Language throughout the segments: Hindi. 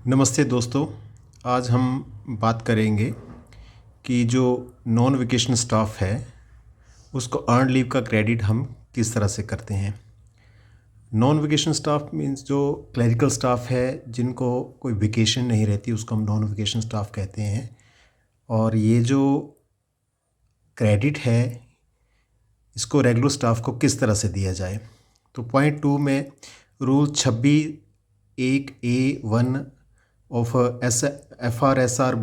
नमस्ते दोस्तों। आज हम बात करेंगे कि जो नॉन वेकेशन स्टाफ है उसको अर्न लीव का क्रेडिट हम किस तरह से करते हैं। नॉन वेकेशन स्टाफ मींस जो क्लरिकल स्टाफ है जिनको कोई वेकेशन नहीं रहती उसको हम नॉन वेकेशन स्टाफ कहते हैं। और ये जो क्रेडिट है इसको रेगुलर स्टाफ को किस तरह से दिया जाए। तो पॉइंट 2 में rule 26(1)(a)(1) of FRSR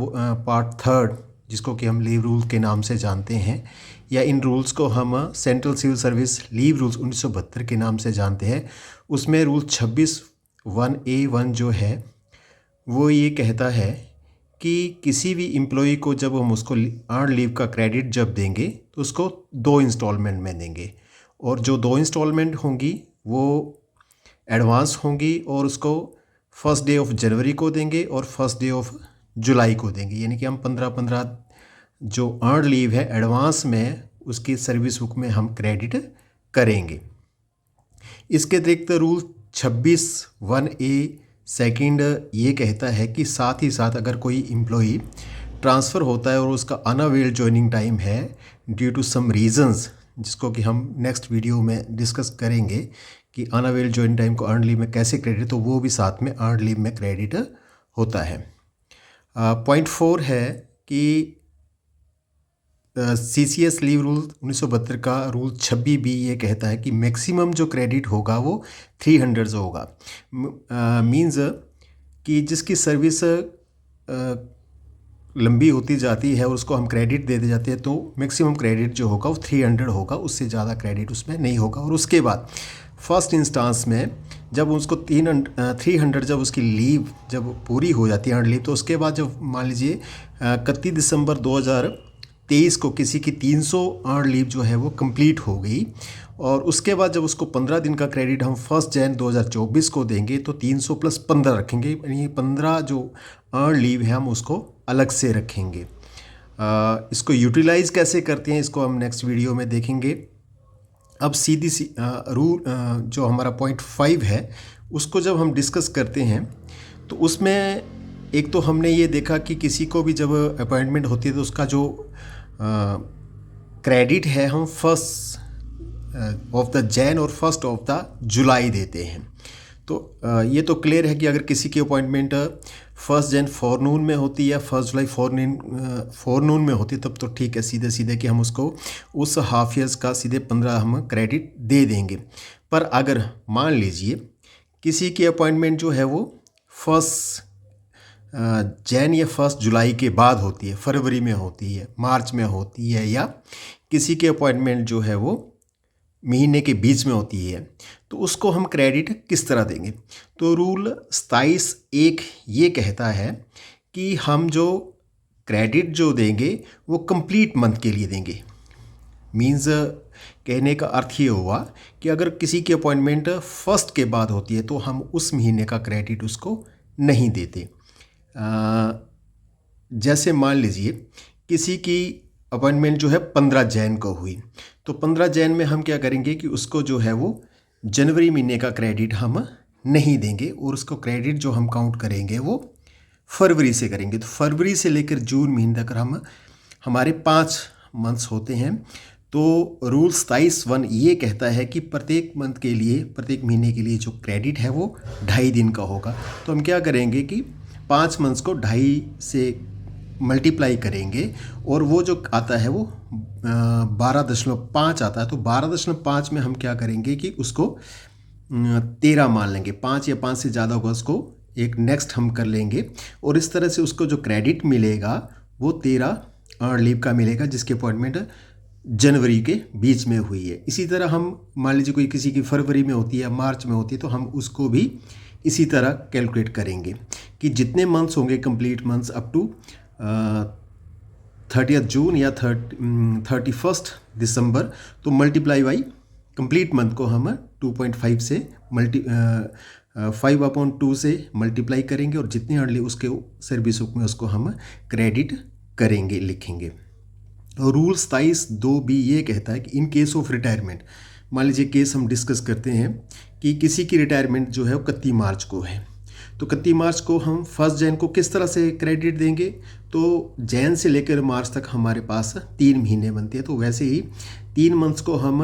part 3 जिसको कि हम लीव रूल के नाम से जानते हैं, या इन रूल्स को हम central civil service leave rules 1972 के नाम से जानते हैं। उसमें रूल 26(1)(a)(1) जो है वो ये कहता है कि किसी भी एम्प्लॉई को जब हम उसको अर्न लीव का क्रेडिट जब देंगे तो उसको 2 इंस्टॉलमेंट में देंगे, और जो 2 इंस्टॉलमेंट होंगी वो एडवांस होंगी और उसको फर्स्ट डे ऑफ जनवरी को देंगे और फर्स्ट डे ऑफ जुलाई को देंगे। यानी कि हम 15-15 जो अर्न लीव है एडवांस में उसकी सर्विस बुक में हम क्रेडिट करेंगे। इसके अतिरिक्त रूल 26(1)(a) ये कहता है कि साथ ही साथ अगर कोई एम्प्लॉई ट्रांसफ़र होता है और उसका अनअवेल्ड जॉइनिंग टाइम है ड्यू टू सम रीजंस, जिसको कि हम नेक्स्ट वीडियो में डिस्कस करेंगे कि अनअवेल्ड जॉइनिंग टाइम को अर्न लीव में कैसे क्रेडिट, तो वो भी साथ में अर्न लीव में क्रेडिट होता है। पॉइंट 4 है कि CCS लीव रूल 1972 का रूल 26B ये कहता है कि मैक्सिमम जो क्रेडिट होगा वो 300 होगा। मींस कि जिसकी सर्विस लंबी होती जाती है और उसको हम क्रेडिट दे जाते हैं तो मैक्सिमम क्रेडिट जो होगा वो 300 होगा, उससे ज़्यादा क्रेडिट उसमें नहीं होगा। और उसके बाद फर्स्ट इंस्टांस में जब उसको 300 जब उसकी लीव जब पूरी हो जाती है अर्न लीव, तो उसके बाद जब मान लीजिए 31 दिसंबर 2023 को किसी की 300 अर्न लीव जो है वो कंप्लीट हो गई, और उसके बाद जब उसको 15 दिन का क्रेडिट हम 1 जनवरी 2024 को देंगे तो 300 + 15 रखेंगे, यानी 15 जो अर्न लीव है हम उसको अलग से रखेंगे। इसको यूटिलाइज़ कैसे करते हैं इसको हम नेक्स्ट वीडियो में देखेंगे। अब सीधी सी रूल जो हमारा पॉइंट 5 है उसको जब हम डिस्कस करते हैं तो उसमें एक तो हमने ये देखा कि किसी को भी जब अपॉइंटमेंट होती है तो उसका जो क्रेडिट है हम 1 ऑफ द जैन और 1 ऑफ द जुलाई देते हैं। तो ये तो क्लियर है कि अगर किसी की अपॉइंटमेंट 1 जन फॉरनून में होती है या 1 जुलाई फॉरनून में होती है तब तो ठीक है, सीधे सीधे कि हम उसको उस हाफ ईयर्स का सीधे 15 हम क्रेडिट दे देंगे। पर अगर मान लीजिए किसी की अपॉइंटमेंट जो है वो 1 जैन या 1 जुलाई के बाद होती है, फरवरी में होती है, मार्च में होती है, या किसी की अपॉइंटमेंट जो है वो महीने के बीच में होती है, तो उसको हम क्रेडिट किस तरह देंगे। तो रूल 27(1) ये कहता है कि हम जो क्रेडिट जो देंगे वो कंप्लीट मंथ के लिए देंगे। मींस कहने का अर्थ ये हुआ कि अगर किसी की अपॉइंटमेंट 1 के बाद होती है तो हम उस महीने का क्रेडिट उसको नहीं देते। जैसे मान लीजिए किसी की अपॉइंटमेंट जो है 15 जैन को हुई, तो 15 जैन में हम क्या करेंगे कि उसको जो है वो जनवरी महीने का क्रेडिट हम नहीं देंगे और उसको क्रेडिट जो हम काउंट करेंगे वो फरवरी से करेंगे। तो फरवरी से लेकर जून महीने तक हमारे 5 मंथ्स होते हैं। तो रूल 27(1) ये कहता है कि प्रत्येक मंथ के लिए, प्रत्येक महीने के लिए जो क्रेडिट है वो 2.5 दिन का होगा। तो हम क्या करेंगे कि 5 मंथ्स को 2.5 से मल्टीप्लाई करेंगे और वो जो आता है वो 12.5 आता है। तो 12.5 में हम क्या करेंगे कि उसको 13 मान लेंगे, 5 या 5 से ज़्यादा होगा उसको एक नेक्स्ट हम कर लेंगे, और इस तरह से उसको जो क्रेडिट मिलेगा वो 13 अर्न लीव का मिलेगा जिसकी अपॉइंटमेंट जनवरी के बीच में हुई है। इसी तरह हम मान लीजिए कोई किसी की फरवरी में होती है या मार्च में होती है तो हम उसको भी इसी तरह कैलकुलेट करेंगे कि जितने मंथ्स होंगे कंप्लीट मंथ्स अप टू 30 जून या 31 दिसंबर, तो मल्टीप्लाई बाई कंप्लीट मंथ को हम 2.5 से 5/2 से मल्टीप्लाई करेंगे और जितने अर्ली उसके सर्विस बुक में उसको हम क्रेडिट करेंगे, लिखेंगे। और रूल 27(2)B ये कहता है कि इन केस ऑफ रिटायरमेंट, मान लीजिए केस हम डिस्कस करते हैं कि किसी की रिटायरमेंट जो है वो 31 मार्च को है, तो 31 मार्च को हम 1 जैन को किस तरह से क्रेडिट देंगे, तो जैन से लेकर मार्च तक हमारे पास 3 महीने बनते हैं, तो वैसे ही 3 मंथ्स को हम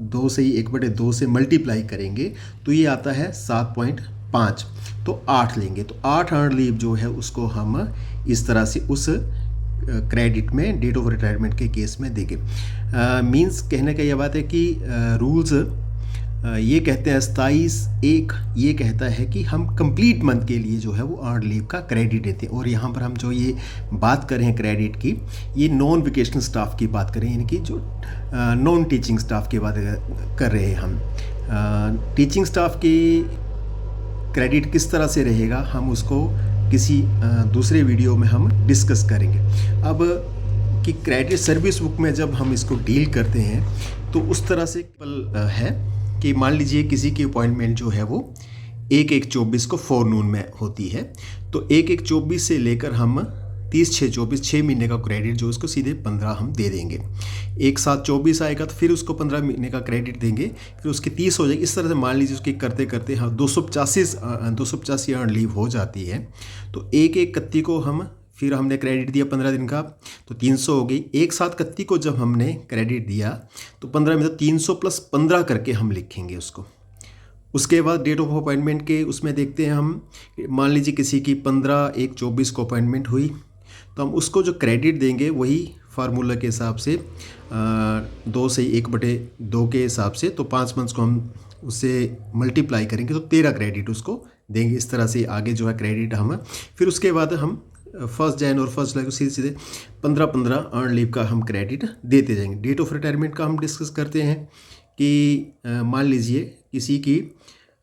2 से ही 1/2 से मल्टीप्लाई करेंगे तो ये आता है 7.5, तो 8 लेंगे। तो 8 अर्न लीव जो है उसको हम इस तरह से उस क्रेडिट में डेट ऑफ रिटायरमेंट के केस में देंगे। मींस कहने का यह बात है कि रूल्स ये कहते हैं 27(1) ये कहता है कि हम कंप्लीट मंथ के लिए जो है वो अर्न लीव का क्रेडिट देते हैं। और यहाँ पर हम जो ये बात कर रहे हैं क्रेडिट की, ये नॉन वेकेशनल स्टाफ की बात कर रहे हैं, यानी कि जो नॉन टीचिंग स्टाफ की बात कर रहे हैं हम। टीचिंग स्टाफ की क्रेडिट किस तरह से रहेगा हम उसको किसी दूसरे वीडियो में हम डिस्कस करेंगे। अब कि क्रेडिट सर्विस बुक में जब हम इसको डील करते हैं तो उस तरह से है कि मान लीजिए किसी की अपॉइंटमेंट जो है वो 1/1/24 को फोरनून में होती है, तो 1/1/24 से लेकर हम 30/6/24 6 महीने का क्रेडिट जो उसको सीधे 15 हम दे देंगे। 1/7/24 आएगा तो फिर उसको 15 महीने का क्रेडिट देंगे, फिर उसकी 30 हो जाएगी। इस तरह से मान लीजिए उसकी करते करते हम 285 अर्न लीव हो जाती है। तो 1/1/31 को हम फिर हमने क्रेडिट दिया 15 दिन का, तो 300 हो गई। 1/7/31 को जब हमने क्रेडिट दिया तो 15 में तो 300 + 15 करके हम लिखेंगे उसको। उसके बाद डेट ऑफ अपॉइंटमेंट के उसमें देखते हैं हम, मान लीजिए किसी की 15/1/24 को अपॉइंटमेंट हुई, तो हम उसको जो क्रेडिट देंगे वही फार्मूला के हिसाब से 2 से 1/2 के हिसाब से, तो 5 मंथ्स को हम उससे मल्टीप्लाई करेंगे तो 13 क्रेडिट उसको देंगे। इस तरह से आगे जो है क्रेडिट हम फिर उसके बाद हम 1 जैन और 1 जुलाई को सीधे सीधे 15-15 अर्न लीव का हम क्रेडिट देते जाएंगे। डेट ऑफ रिटायरमेंट का हम डिस्कस करते हैं कि मान लीजिए किसी की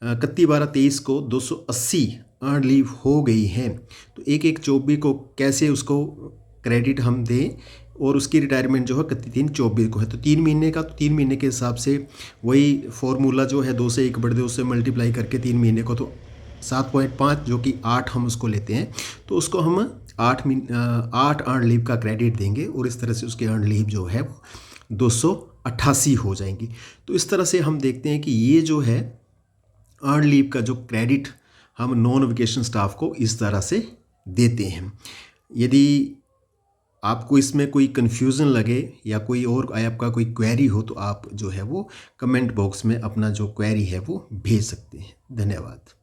31/12/23 को 280 अर्न लीव हो गई है, तो 1/1/24 को कैसे उसको क्रेडिट हम दें, और उसकी रिटायरमेंट जो है 31/3/24 को है, तो 3 महीने का, तो 3 महीने के हिसाब से वही फॉर्मूला जो है 2 से 1/2 से मल्टीप्लाई करके 3 महीने को, तो 7.5 जो कि 8 हम उसको लेते हैं, तो उसको हम 8 अर्न लीव का क्रेडिट देंगे और इस तरह से उसकी अर्न लीव जो है वो 288 हो जाएंगी। तो इस तरह से हम देखते हैं कि ये जो है अर्न लीव का जो क्रेडिट हम नॉन वेकेशन स्टाफ को इस तरह से देते हैं। यदि आपको इसमें कोई कन्फ्यूज़न लगे या कोई और आपका कोई क्वेरी हो तो आप जो है वो कमेंट बॉक्स में अपना जो क्वेरी है वो भेज सकते हैं। धन्यवाद।